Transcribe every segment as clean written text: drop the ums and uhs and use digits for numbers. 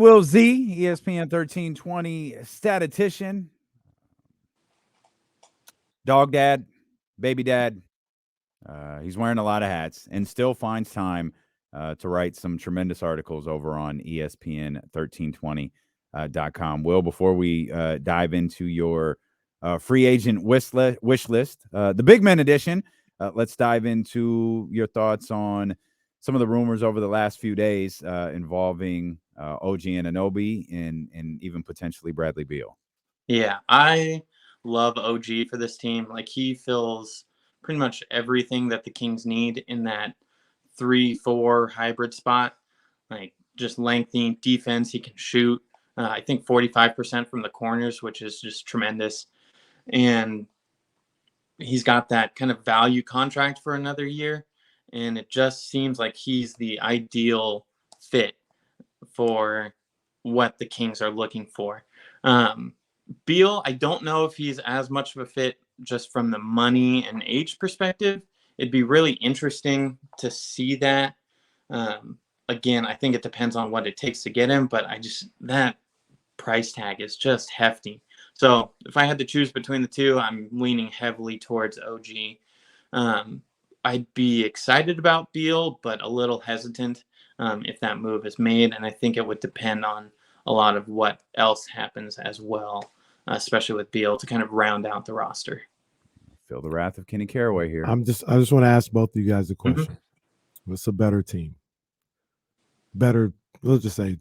Will Z, ESPN 1320 statistician, dog dad, baby dad. He's wearing a lot of hats and still finds time to write some tremendous articles over on ESPN1320.com. Will, before we dive into your free agent wish list, the Big Men edition, let's dive into your thoughts on some of the rumors over the last few days involving OG Anunoby and even potentially Bradley Beal. Yeah, I love OG for this team. Like, he fills pretty much everything that the Kings need in that 3-4 hybrid spot. Like, just lengthy defense. He can shoot, I think 45% from the corners, which is just tremendous. And he's got that kind of value contract for another year. And it just seems like he's the ideal fit for what the Kings are looking for. Beal, I don't know if he's as much of a fit just from the money and age perspective. It'd be really interesting to see that. Again, I think it depends on what it takes to get him, but that price tag is just hefty. So if I had to choose between the two, I'm leaning heavily towards OG. I'd be excited about Beal, but a little hesitant if that move is made. And I think it would depend on a lot of what else happens as well, especially with Beal, to kind of round out the roster. Feel the wrath of Kenny Caraway here. I just want to ask both of you guys a question. Mm-hmm. What's a better team? Better, let's just say,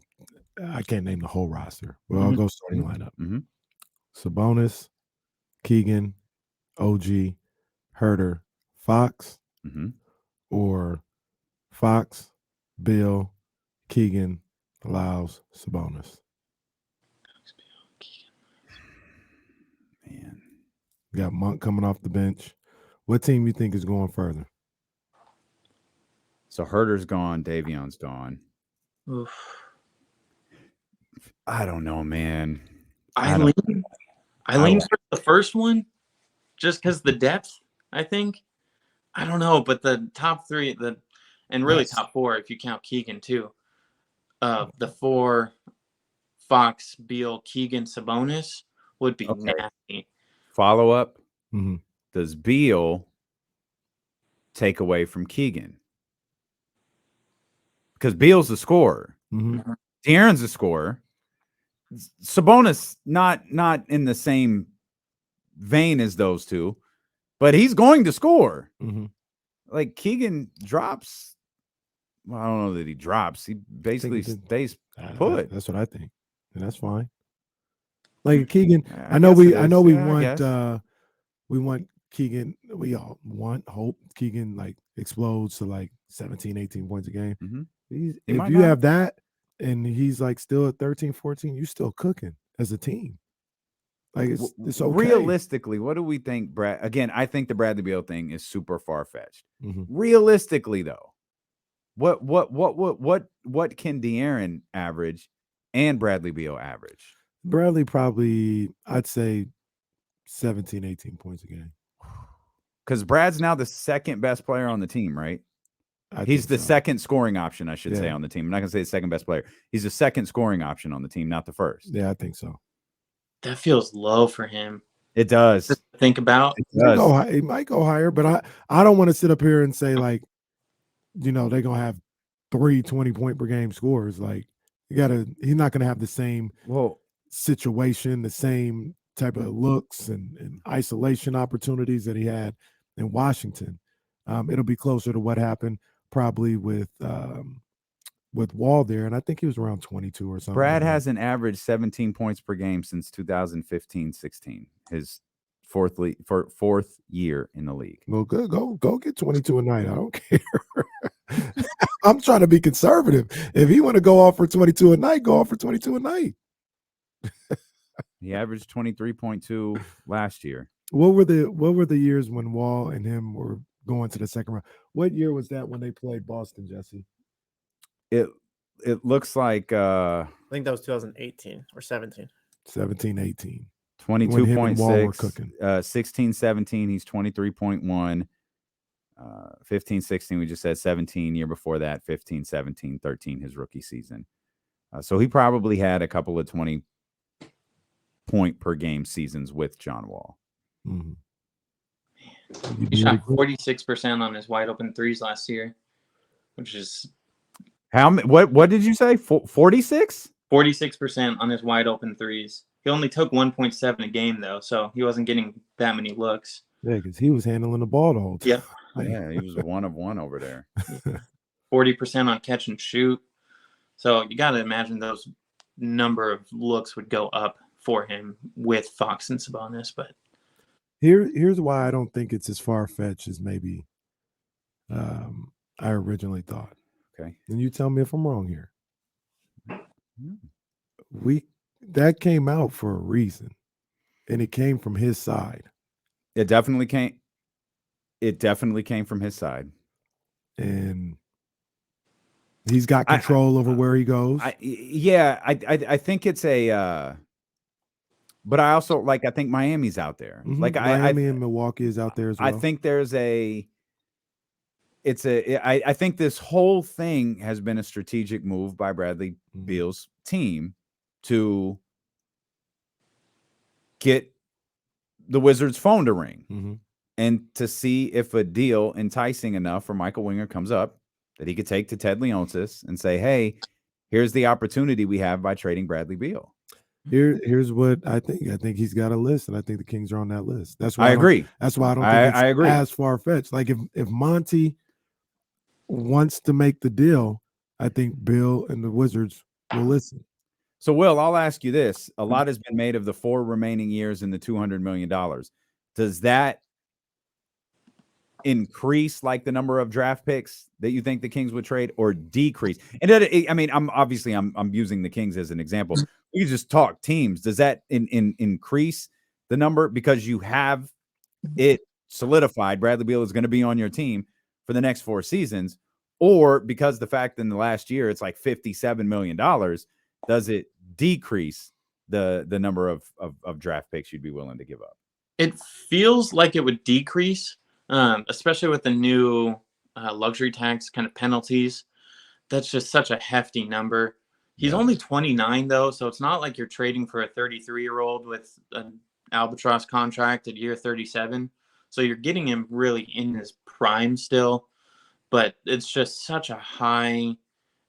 I can't name the whole roster. Well, I'll go starting lineup. Sabonis, Keegan, OG, Herter, Fox, or Fox, Bill, Keegan, Lyles, Sabonis. Man, you got Monk coming off the bench. What team you think is going further? So Herter's gone, Davion's gone. Oof. I don't know, man. I lean for the first one just because the depth, I think. I don't know, but the top three, and really top four, if you count Keegan too, the four, Fox, Beal, Keegan, Sabonis would be nasty. Follow up. Does Beal take away from Keegan? Because Beal's the scorer. De'Aaron's the scorer. Sabonis not in the same vein as those two, but he's going to score. Like Keegan drops. Well, I don't know that he drops. He basically stays put. That's what I think, and that's fine. Like Keegan, I know we want Keegan. We all hope Keegan like explodes to like 17, 18 points a game. If you have that and he's like still at 13, 14, you still cooking as a team. Like it's okay. Realistically, what do we think, Brad? Again, I think the Bradley Beal thing is super far-fetched. Realistically, though, what can De'Aaron average and Bradley Beal average? Bradley probably, I'd say 17, 18 points a game. Because Brad's now the second best player on the team, right? He's the second scoring option, I should say, on the team. I'm not going to say the second best player. He's the second scoring option on the team, not the first. Yeah, I think so. That feels low for him. It does. Just to think about. It might go higher, but I don't want to sit up here and say, like, they're going to have 3 20-point per game scores. Like, he's not going to have the same situation, the same type of looks and isolation opportunities that he had in Washington. It'll be closer to what happened probably with Wall there, and I think he was around 22 or something. Brad hasn't averaged 17 points per game since 2015-16, his fourth year in the league. Well, good. Go get 22 a night. I don't care. I'm trying to be conservative. If he want to go off for 22 a night, go off for 22 a night. He averaged 23.2 last year. What were the years when Wall and him were going to the second round? What year was that when they played Boston, Jesse? It looks like I think that was 2018 or 17. 17, 18. 22.6. 16-17, he's 23.1. 15-16, we just said 17. Year before that, 15-17, 13, his rookie season. So he probably had a couple of 20-point per game seasons with John Wall. Mm-hmm. He shot 46% on his wide open threes last year, which is what did you say? 46? 46% on his wide open threes. He only took 1.7 a game though, so he wasn't getting that many looks. Yeah, because he was handling the ball the whole time. Yep. Yeah, he was 1 of 1 over there. 40% on catch and shoot. So you got to imagine those number of looks would go up for him with Fox and Sabonis. But here's why I don't think it's as far-fetched as maybe I originally thought. Okay. And you tell me if I'm wrong here. That came out for a reason, and it came from his side. It definitely came from his side. And he's got control over where he goes. I think it's a but I also I think Miami's out there. Mm-hmm. Like Miami and Milwaukee is out there as well. I think I think this whole thing has been a strategic move by Bradley Beal's team to get the Wizards' phone to ring and to see if a deal enticing enough for Michael Winger comes up that he could take to Ted Leonsis and say, hey, here's the opportunity we have by trading Bradley Beal. Here's what I think. I think he's got a list, and I think the Kings are on that list. That's why I agree. That's why I don't think it's I agree. as far-fetched. Like if Monty wants to make the deal, I think Bill and the Wizards will listen. So, Will, I'll ask you this. A lot has been made of the 4 remaining years and the $200 million. Does that increase the number of draft picks that you think the Kings would trade, or decrease? And I mean, I'm using the Kings as an example. You just talk teams. Does that increase the number because you have it solidified? Bradley Beal is going to be on your team for the next 4 seasons, or because the fact in the last year it's $57 million, does it decrease the number of draft picks you'd be willing to give up? It feels like it would decrease, especially with the new luxury tax kind of penalties. That's just such a hefty number. He's only 29 though, so it's not like you're trading for a 33-year-old with an albatross contract at year 37. So you're getting him really in his prime still, but it's just such a high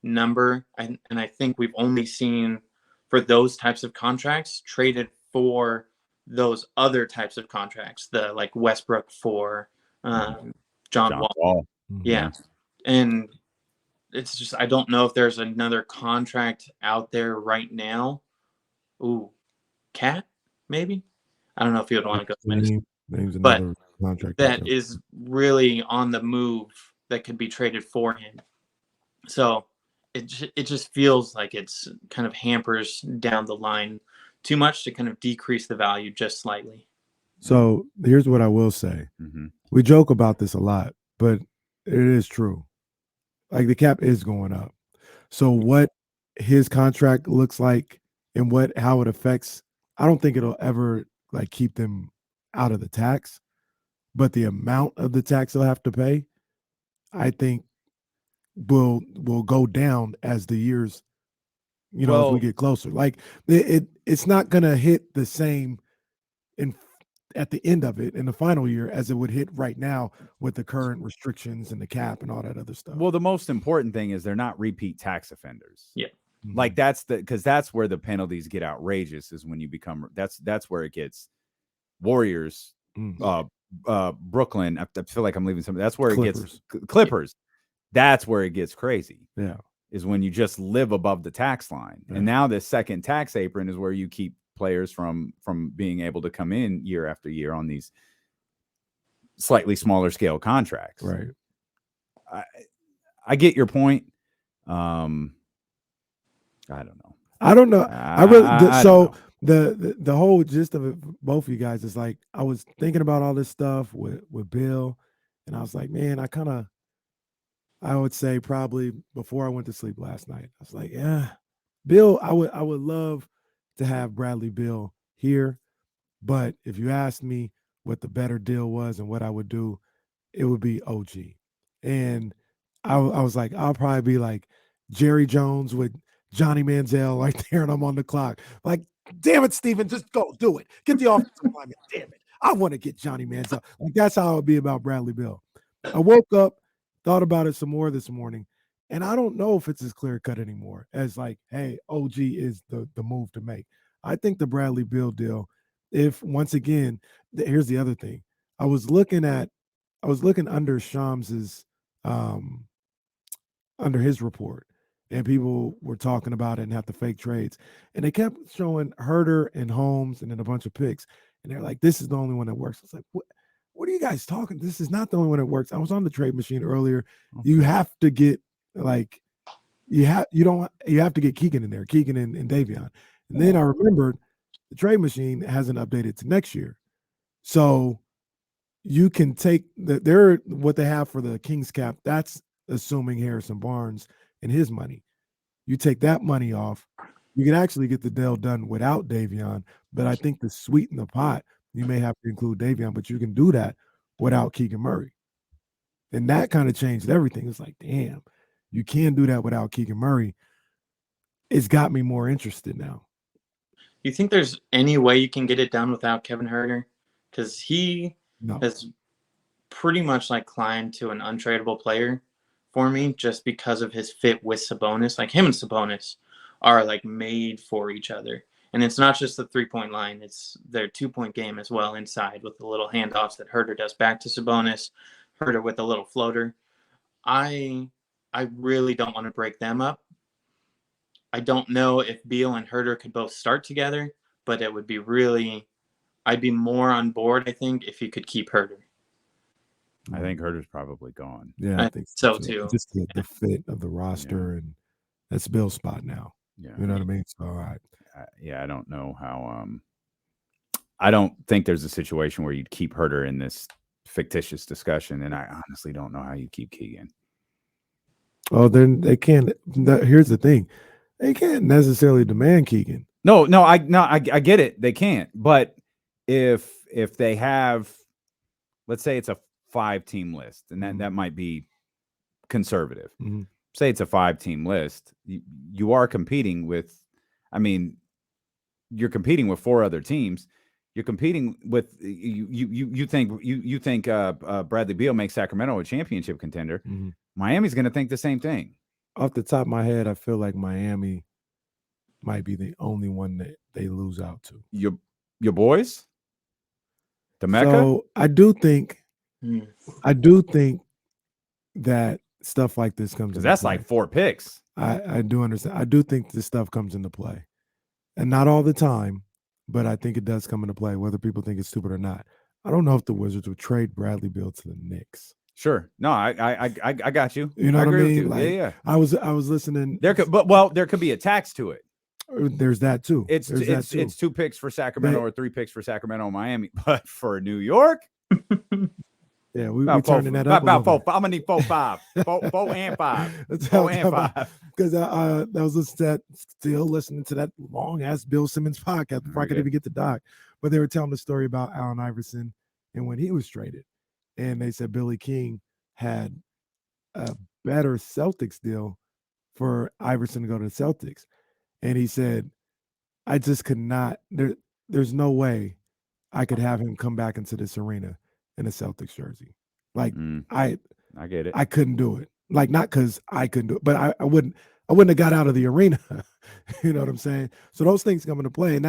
number. And I think we've only seen for those types of contracts traded for those other types of contracts, the like Westbrook for John Wall. Yeah. And it's just, I don't know if there's another contract out there right now. Ooh, Cat, maybe? I don't know if he would want to go. But contract that is really on the move that could be traded for him. So it just feels like it's kind of hampers down the line too much to kind of decrease the value just slightly. So here's what I will say. We joke about this a lot, but it is true. Like the cap is going up. So what his contract looks like and how it affects, I don't think it'll ever keep them out of the tax, but the amount of the tax they'll have to pay, I think will go down as the years, as we get closer. Like it's not gonna hit the same at the end of it in the final year as it would hit right now with the current restrictions and the cap and all that other stuff. Well, the most important thing is they're not repeat tax offenders. Yeah. Like because that's where the penalties get outrageous, is when you become, that's where it gets Warriors, Brooklyn. I feel like I'm leaving something. That's where Clippers. It gets Clippers. That's where it gets crazy. Yeah. Is when you just live above the tax line. Yeah. And now this second tax apron is where you keep players from being able to come in year after year on these slightly smaller scale contracts. Right. I get your point. I don't know. I don't know. I really the whole gist of it, both of you guys, is like I was thinking about all this stuff with Bill, and I was like, man, I would say probably before I went to sleep last night, I was like, yeah, Bill, I would love to have Bradley Beal here, but if you asked me what the better deal was and what I would do, it would be OG. And I was like, I'll probably be like Jerry Jones with Johnny Manziel right there, and I'm on the clock. Like, damn it, Steven, just go do it. Get the offensive lineman. Damn it. I want to get Johnny Manziel. Like, that's how it would be about Bradley Beal. I woke up, thought about it some more this morning, and I don't know if it's as clear cut anymore as like, hey, OG is the move to make. I think the Bradley Beal deal, if once again, here's the other thing. I was looking under Shams's under his report, and people were talking about it and have to fake trades. And they kept showing Herter and Holmes and then a bunch of picks. And they're like, this is the only one that works. It's like, what are you guys talking? This is not the only one that works. I was on the trade machine earlier. Okay. You have to get like you have to get Keegan in there, Keegan and Davion. And then I remembered the trade machine hasn't updated to next year. So you can take what they have for the Kings cap, that's assuming Harrison Barnes and his money. You take that money off, you can actually get the deal done without Davion. But I think to sweeten the pot, you may have to include Davion, but you can do that without Keegan Murray. And that kind of changed everything. It's like, damn, you can do that without Keegan Murray. It's got me more interested now. You think there's any way you can get it done without Kevin Herter? Because he has pretty much like climbed to an untradeable player for me just because of his fit with Sabonis. Like him and Sabonis are like made for each other. And it's not just the 3-point line. It's their 2-point game as well inside with the little handoffs that Herter does back to Sabonis, Herter with a little floater. I really don't want to break them up. I don't know if Beal and Herter could both start together, but it would be really, I'd be more on board, I think, if you could keep Herter. I think Herter's probably gone. Yeah, I think so too. Just the fit of the roster, and that's Bill's spot now. Yeah, you know what I mean. So, all right. I don't know how. I don't think there's a situation where you'd keep Herter in this fictitious discussion, and I honestly don't know how you keep Keegan. Oh, then they can't. Here's the thing: they can't necessarily demand Keegan. No, I get it. They can't. But if they have, let's say it's a 5-team list, and that might be conservative. Mm-hmm. Say it's a 5-team list. You are competing with, I mean, you're competing with 4 other teams. You're competing with you think Bradley Beal makes Sacramento a championship contender. Mm-hmm. Miami's going to think the same thing. Off the top of my head, I feel like Miami might be the only one that they lose out to. Your boys, the Mecca. So I do think that stuff like this comes into that's play. like 4 picks. I do understand. I do think this stuff comes into play, and not all the time, but I think it does come into play, whether people think it's stupid or not. I don't know if the Wizards would trade Bradley Beal to the Knicks. Sure. No, I got you. You know what I mean? Like, yeah. I was listening. There could be a tax to it. There's that too. It's 2 picks for Sacramento or 3 picks for Sacramento and Miami, but for New York. Yeah, we're turning that up. About 4. I'm gonna need 4, 5, 4 and 5. 4 and 5. Because I was still listening to that long ass Bill Simmons podcast before I could even get to Doc. But they were telling the story about Allen Iverson and when he was traded, and they said Billy King had a better Celtics deal for Iverson to go to the Celtics, and he said, "I just could not. There's no way I could have him come back into this arena in a Celtics jersey. Like I get it. I couldn't do it. Like not because I couldn't do it, but I wouldn't have got out of the arena. You know what I'm saying? So those things come into play, and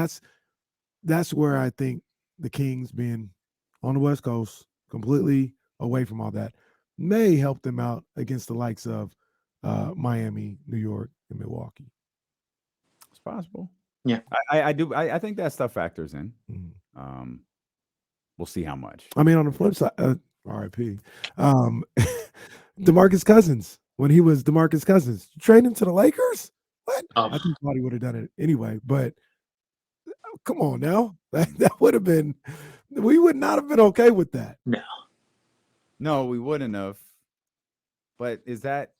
that's where I think the Kings being on the West Coast, completely away from all that, may help them out against the likes of Miami, New York, and Milwaukee. It's possible. Yeah, I do. I think that stuff factors in. Mm-hmm. We'll see how much. I mean, on the flip side, RIP, DeMarcus Cousins, when he was DeMarcus Cousins, trade him to the Lakers? What? Oh. I think he would have done it anyway, but come on now. That would have been, we would not have been okay with that. No, we wouldn't have. But is that,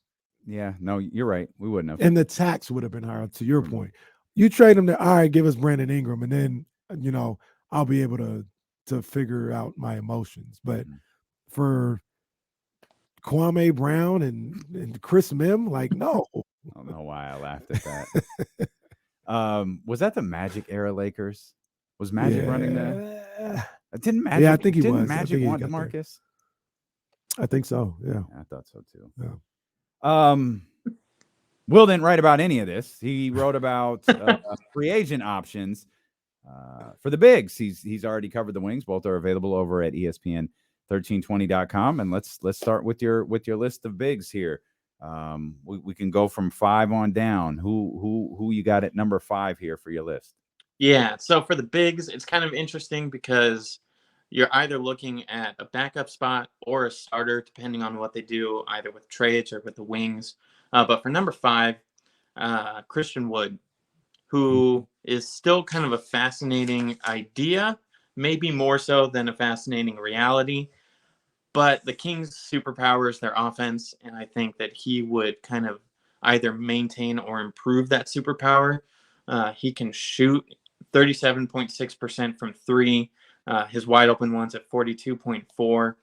no, you're right. We wouldn't have. And the tax would have been higher, to your point. You trade him to, all right, give us Brandon Ingram, and then, I'll be able to figure out my emotions. But for Kwame Brown and Chris Mim, like, no, I don't know why I laughed at that. Was that the Magic era Lakers? Was Magic running that? Didn't Magic? Yeah, I think he didn't was. Magic want DeMarcus? I think so. Yeah, I thought so too. Yeah. Will didn't write about any of this. He wrote about free agent options for the bigs. He's already covered the wings. Both are available over at ESPN1320.com. And let's start with your list of bigs here. We can go from 5 on down. Who you got at number 5 here for your list? Yeah, so for the bigs, it's kind of interesting because you're either looking at a backup spot or a starter, depending on what they do, either with trades or with the wings. But for number 5, Christian Wood, who is still kind of a fascinating idea, maybe more so than a fascinating reality. But the Kings' superpower is their offense, and I think that he would kind of either maintain or improve that superpower. He can shoot 37.6% from 3. His wide open ones at 42.4.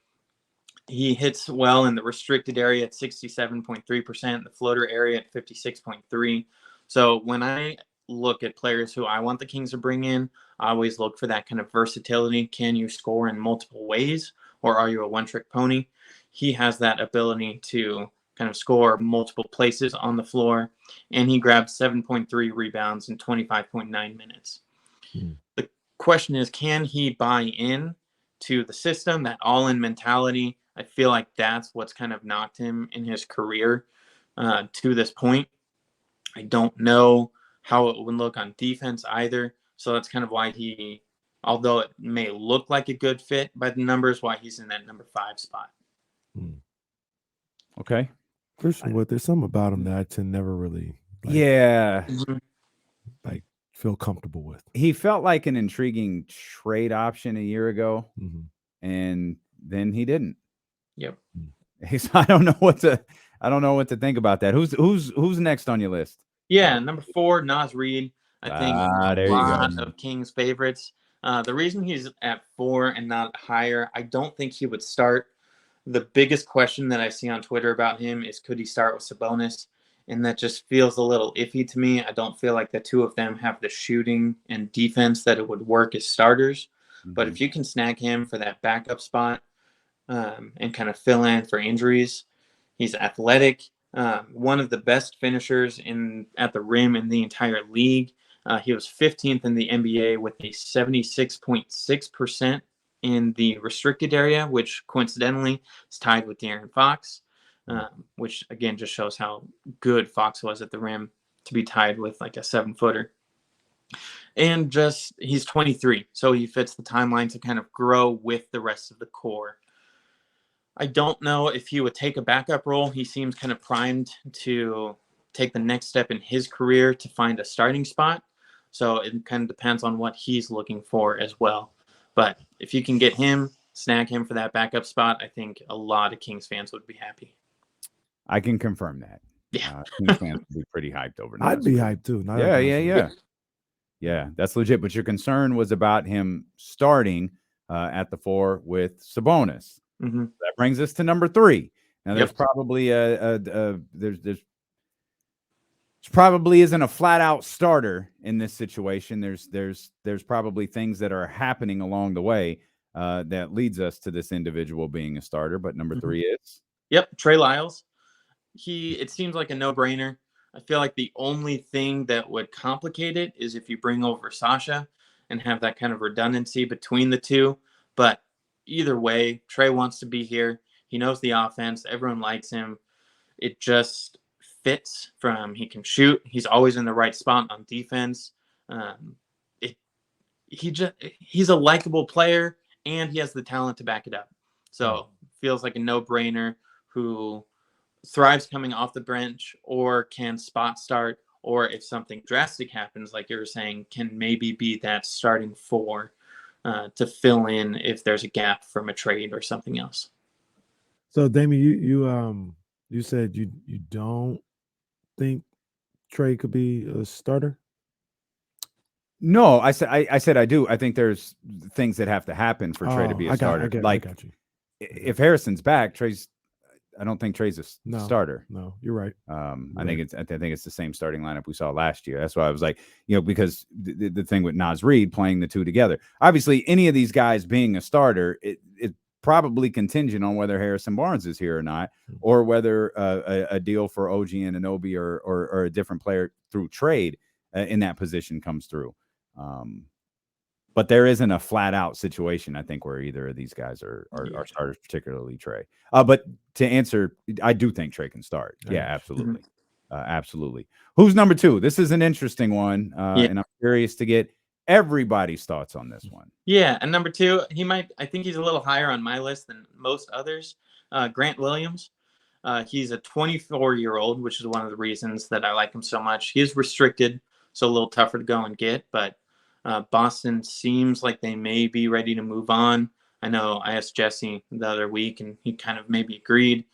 He hits well in the restricted area at 67.3%, the floater area at 56.3. So when I look at players who I want the Kings to bring in, I always look for that kind of versatility. Can you score in multiple ways, or are you a one-trick pony? He has that ability to kind of score multiple places on the floor, and he grabbed 7.3 rebounds in 25.9 minutes. The question is, can he buy in to the system, that all-in mentality? I feel like that's what's kind of knocked him in his career to this point. I don't know how it would look on defense either. So that's kind of why he, although it may look like a good fit by the numbers, why he's in that number 5 spot. Okay. Christian Wood, there's something about him that I tend never really like feel comfortable with. He felt like an intriguing trade option a year ago, and then he didn't. Yep. I don't know what to think about that. Who's next on your list? Yeah, number 4, Naz Reid. I think there a you lot go. of Kings favorites. The reason he's at 4 and not higher, I don't think he would start. The biggest question that I see on Twitter about him is, could he start with Sabonis? And that just feels a little iffy to me. I don't feel like the two of them have the shooting and defense that it would work as starters. But if you can snag him for that backup spot and kind of fill in for injuries, he's athletic. One of the best finishers at the rim in the entire league. He was 15th in the NBA with a 76.6% in the restricted area, which coincidentally is tied with De'Aaron Fox, which again just shows how good Fox was at the rim to be tied with like a 7-footer. And just he's 23, so he fits the timeline to kind of grow with the rest of the core. I don't know if he would take a backup role. He seems kind of primed to take the next step in his career to find a starting spot. So it kind of depends on what he's looking for as well. But if you can get him, snag him for that backup spot, I think a lot of Kings fans would be happy. I can confirm that. Yeah. Kings fans would be pretty hyped over that. I'd be hyped too. Yeah, that's legit. But your concern was about him starting at the 4 with Sabonis. That brings us to number 3. Now, there's probably there's probably isn't a flat out starter in this situation. There's probably things that are happening along the way that leads us to this individual being a starter. But number 3 is Trey Lyles. It seems like a no-brainer. I feel like the only thing that would complicate it is if you bring over Sasha and have that kind of redundancy between the two. But either way, Trey wants to be here. He knows the offense. Everyone likes him. It just fits from he can shoot. He's always in the right spot on defense. He's a likable player, and he has the talent to back it up. So feels like a no-brainer who thrives coming off the bench or can spot start, or if something drastic happens, like you were saying, can maybe be that starting 4 to fill in if there's a gap from a trade or something else. So, Damien, you said you don't think Trey could be a starter? No, I said I do. I think there's things that have to happen for Trey to be a starter. I got you. If Harrison's back, Trey's I don't think Trey's a No. starter. No, you're right. I think it's the same starting lineup we saw last year. That's why I was like, because the thing with Naz Reid playing the two together. Obviously, any of these guys being a starter, it's probably contingent on whether Harrison Barnes is here or not, or whether a deal for OG Anunoby or a different player through trade in that position comes through. But there isn't a flat out situation, I think, where either of these guys are starters, particularly Trey. But to answer, I do think Trey can start. Yeah, absolutely. Absolutely. Who's number 2? This is an interesting one. And I'm curious to get everybody's thoughts on this one. Yeah. And number 2, I think he's a little higher on my list than most others. Grant Williams. He's a 24-year-old, which is one of the reasons that I like him so much. He is restricted, so a little tougher to go and get, but Boston seems like they may be ready to move on. I know I asked Jesse the other week, and he kind of maybe agreed.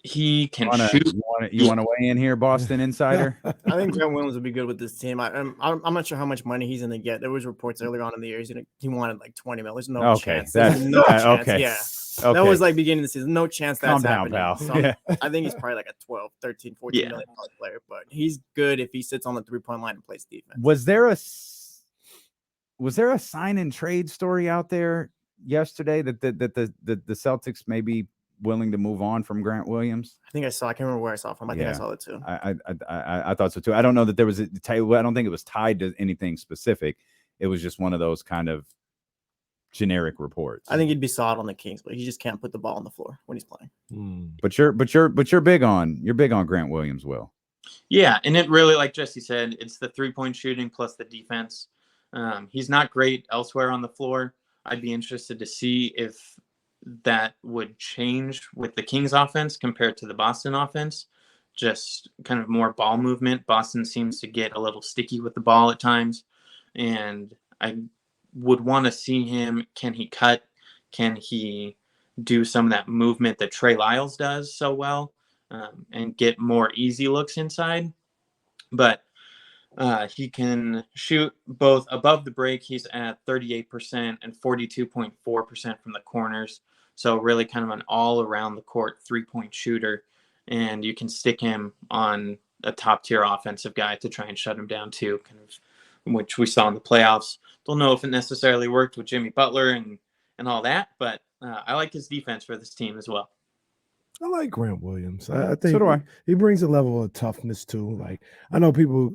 He can shoot. You want to weigh in here, Boston Insider? I think Grant Williams would be good with this team. I'm not sure how much money he's going to get. There was reports earlier on in the year he wanted like $20 million. There's no chance. There's no chance. Okay. Yeah. Okay. That was like beginning of the season. No chance that's happening. Pal. So I think he's probably like a 12, 13, 14 million dollar player, but he's good if he sits on the 3-point line and plays defense. Was there a sign and trade story out there yesterday that the Celtics may be willing to move on from Grant Williams? I can't remember where I saw it from. I think I saw it too. I thought so too. I don't know that there was I don't think it was tied to anything specific. It was just one of those kind of generic reports. I think he'd be solid on the Kings, but he just can't put the ball on the floor when he's playing. But you're big on Grant Williams, Will. Yeah, and it really, like Jesse said, it's the 3-point shooting plus the defense. He's not great elsewhere on the floor. I'd be interested to see if that would change with the Kings offense compared to the Boston offense. Just kind of more ball movement. Boston seems to get a little sticky with the ball at times, and I would want to see him. Can he cut? Can he do some of that movement that Trey Lyles does so well, and get more easy looks inside? But he can shoot both above the break. He's at 38% and 42.4% from the corners. So really kind of an all around the court 3-point shooter. And you can stick him on a top tier offensive guy to try and shut him down too, kind of, which we saw in the playoffs. Don't know if it necessarily worked with Jimmy Butler and all that, but I like his defense for this team as well. I like Grant Williams. I think so do I. He brings a level of toughness too. Like, I know people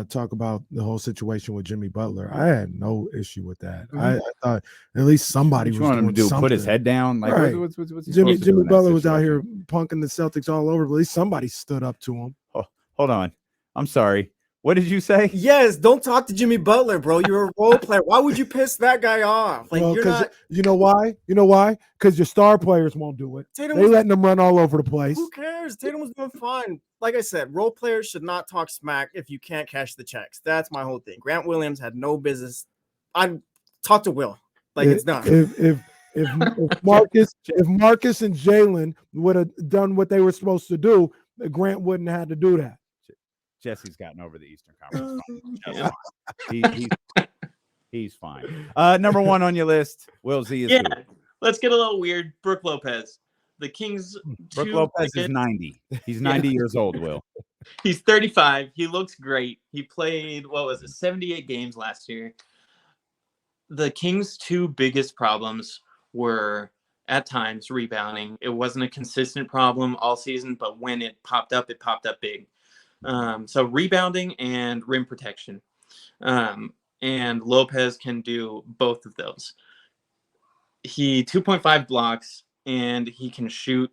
talk about the whole situation with Jimmy Butler. I had no issue with that. I thought at least somebody was wanted him doing to do something. Put his head down. Like, right. what's Jimmy Butler was out here punking the Celtics all over, but at least somebody stood up to him. Oh, hold on. I'm sorry. What did you say? Yes, don't talk to Jimmy Butler, bro. You're a role player. Why would you piss that guy off? Like, you're not. You know why? Because your star players won't do it. They letting them run all over the place. Who cares? Tatum was doing fine. Like I said, role players should not talk smack if you can't cash the checks. That's my whole thing. Grant Williams had no business. I'd talk to Will. Like, it's done. If Marcus and Jalen would have done what they were supposed to do, Grant wouldn't have had to do that. Jesse's gotten over the Eastern Conference. He's fine. Number 1 on your list, Will Z is who? Let's get a little weird. Brooke Lopez. The Kings. Brooke Lopez is 90. He's 90 years old, Will. He's 35. He looks great. He played, 78 games last year. The Kings' 2 biggest problems were at times rebounding. It wasn't a consistent problem all season, but when it popped up big. So rebounding and rim protection. And Lopez can do both of those. He 2.5 blocks and he can shoot.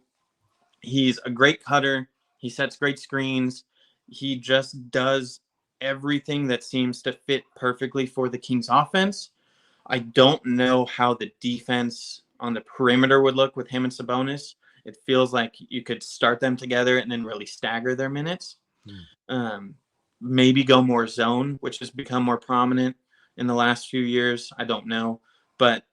He's a great cutter. He sets great screens. He just does everything that seems to fit perfectly for the Kings offense. I don't know how the defense on the perimeter would look with him and Sabonis. It feels like you could start them together and then really stagger their minutes. Maybe go more zone, which has become more prominent in the last few years. I don't know, but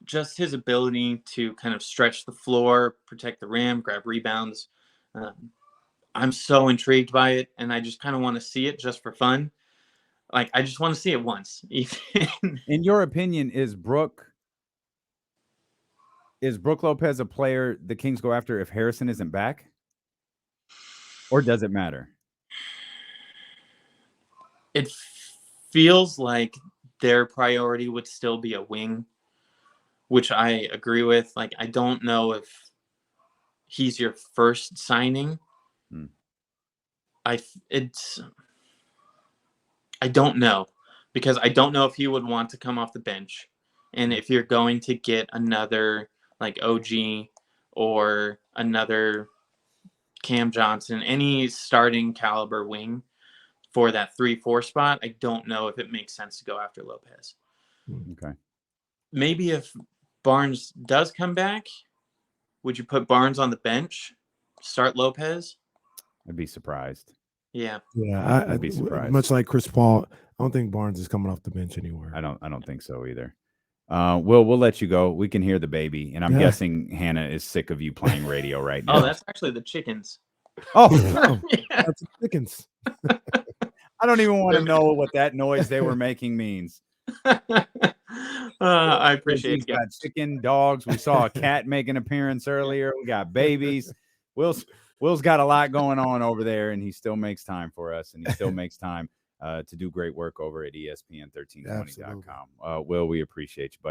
just his ability to kind of stretch the floor, protect the rim, grab rebounds. I'm so intrigued by it, and I just kind of want to see it just for fun. Like, I just want to see it once. In your opinion, is Brooke is Brook Lopez a player the Kings go after if Harrison isn't back? Or does it matter? It feels like their priority would still be a wing, which I agree with. Like, I don't know if he's your first signing. I don't know, because I don't know if he would want to come off the bench. And if you're going to get another like OG or another Cam Johnson, any starting caliber wing for that 3-4 spot, I don't know if it makes sense to go after Lopez. Okay. Maybe if Barnes does come back, would you put Barnes on the bench, start Lopez? I'd be surprised. Yeah. Yeah, I'd be surprised. Much like Chris Paul, I don't think Barnes is coming off the bench anywhere. I don't think so either. We'll let you go. We can hear the baby, and I'm guessing Hannah is sick of you playing radio right now. Oh, that's actually the chickens. Oh, Yeah. That's chickens. I don't even want to know what that noise they were making means. I appreciate He's it. got chicken, dogs. We saw a cat make an appearance earlier. We got babies. Will's got a lot going on over there, and he still makes time for us, and he still makes time to do great work over at ESPN1320.com. Will, we appreciate you, buddy.